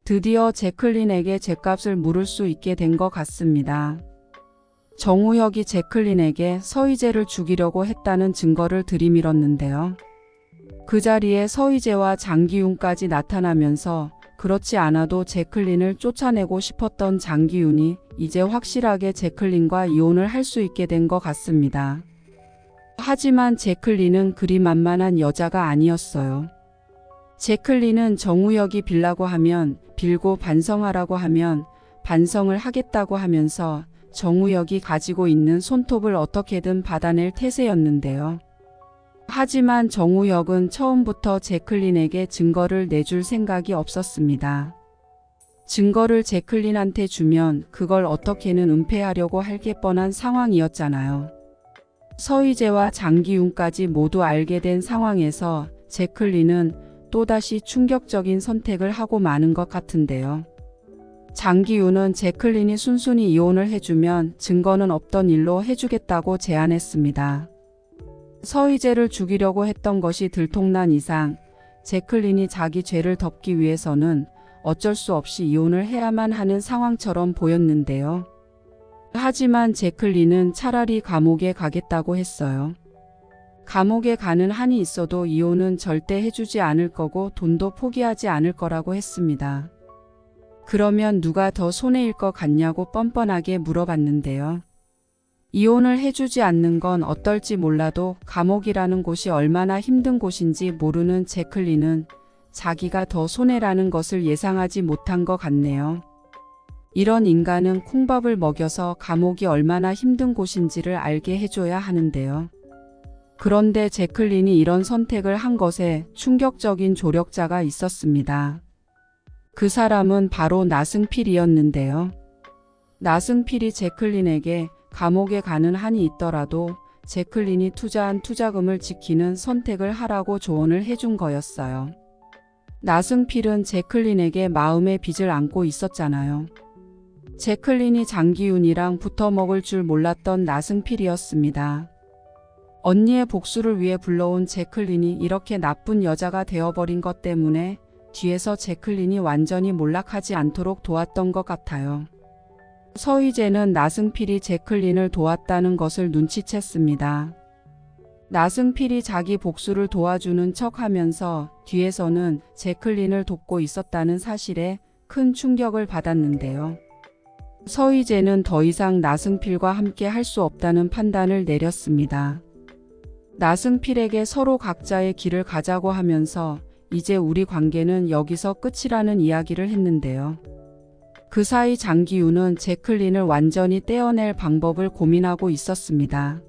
드디어 제클린에게 죗값을 물을 수 있게 된 것 같습니다. 정우혁이 제클린에게 서희재를 죽이려고 했다는 증거를 들이밀었는데요. 그 자리에 서희재와 장기윤까지 나타나면서 그렇지 않아도 제클린을 쫓아내고 싶었던 장기윤이 이제 확실하게 제클린과 이혼을 할 수 있게 된 것 같습니다. 하지만 제클린은 그리 만만한 여자가 아니었어요. 제클린은 정우혁이 빌라고 하면 빌고 반성하라고 하면 반성을 하겠다고 하면서 정우혁이 가지고 있는 손톱을 어떻게든 받아낼 태세였는데요. 하지만 정우혁은 처음부터 제클린에게 증거를 내줄 생각이 없었습니다. 증거를 제클린한테 주면 그걸 어떻게는 은폐하려고 할 게 뻔한 상황이었잖아요. 서희재와 장기윤까지 모두 알게 된 상황에서 제클린은 또다시 충격적인 선택을 하고 마는 것 같은데요. 장기윤은 제클린이 순순히 이혼을 해주면 증거는 없던 일로 해주겠다고 제안했습니다. 서희재를 죽이려고 했던 것이 들통난 이상 제클린이 자기 죄를 덮기 위해서는 어쩔 수 없이 이혼을 해야만 하는 상황처럼 보였는데요. 하지만 제클린은 차라리 감옥에 가겠다고 했어요. 감옥에 가는 한이 있어도 이혼은 절대 해주지 않을 거고 돈도 포기하지 않을 거라고 했습니다. 그러면 누가 더 손해일 것 같냐고 뻔뻔하게 물어봤는데요. 이혼을 해주지 않는 건 어떨지 몰라도 감옥이라는 곳이 얼마나 힘든 곳인지 모르는 제클린은 자기가 더 손해라는 것을 예상하지 못한 것 같네요. 이런 인간은 콩밥을 먹여서 감옥이 얼마나 힘든 곳인지를 알게 해줘야 하는데요. 그런데 제클린이 이런 선택을 한 것에 충격적인 조력자가 있었습니다. 그 사람은 바로 나승필이었는데요. 나승필이 제클린에게 감옥에 가는 한이 있더라도 제클린이 투자한 투자금을 지키는 선택을 하라고 조언을 해준 거였어요. 나승필은 제클린에게 마음의 빚을 안고 있었잖아요. 제클린이 장기윤이랑 붙어먹을 줄 몰랐던 나승필이었습니다. 언니의 복수를 위해 불러온 제클린이 이렇게 나쁜 여자가 되어버린 것 때문에 뒤에서 제클린이 완전히 몰락하지 않도록 도왔던 것 같아요. 서희재는 나승필이 제클린을 도왔다는 것을 눈치챘습니다. 나승필이 자기 복수를 도와주는 척하면서 뒤에서는 제클린을 돕고 있었다는 사실에 큰 충격을 받았는데요. 서희재는 더 이상 나승필과 함께 할 수 없다는 판단을 내렸습니다. 나승필에게 서로 각자의 길을 가자고 하면서 이제 우리 관계는 여기서 끝이라는 이야기를 했는데요. 그 사이 장기윤은 제클린을 완전히 떼어낼 방법을 고민하고 있었습니다.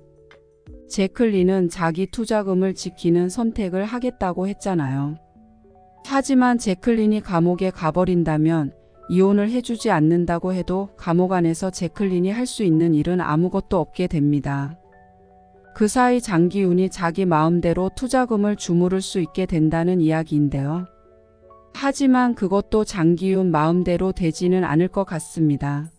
제클린은 자기 투자금을 지키는 선택을 하겠다고 했잖아요. 하지만 제클린이 감옥에 가버린다면 이혼을 해주지 않는다고 해도 감옥 안에서 제클린이 할 수 있는 일은 아무것도 없게 됩니다. 그 사이 장기윤이 자기 마음대로 투자금을 주무를 수 있게 된다는 이야기인데요. 하지만 그것도 장기윤 마음대로 되지는 않을 것 같습니다.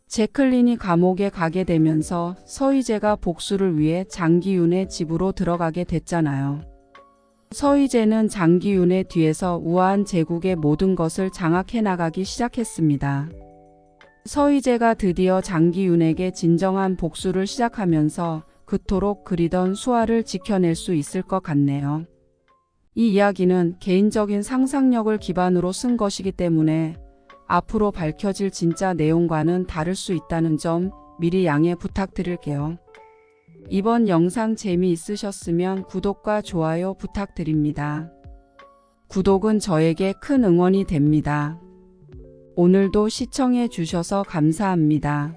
제클린이 감옥에 가게 되면서 서희재가 복수를 위해 장기윤의 집으로 들어가게 됐잖아요. 서희재는 장기윤의 뒤에서 우아한 제국의 모든 것을 장악해 나가기 시작했습니다. 서희재가 드디어 장기윤에게 진정한 복수를 시작하면서 그토록 그리던 수아를 지켜낼 수 있을 것 같네요. 이 이야기는 개인적인 상상력을 기반으로 쓴 것이기 때문에 앞으로 밝혀질 진짜 내용과는 다를 수 있다는 점 미리 양해 부탁드릴게요. 이번 영상 재미있으셨으면 구독과 좋아요 부탁드립니다. 구독은 저에게 큰 응원이 됩니다. 오늘도 시청해 주셔서 감사합니다.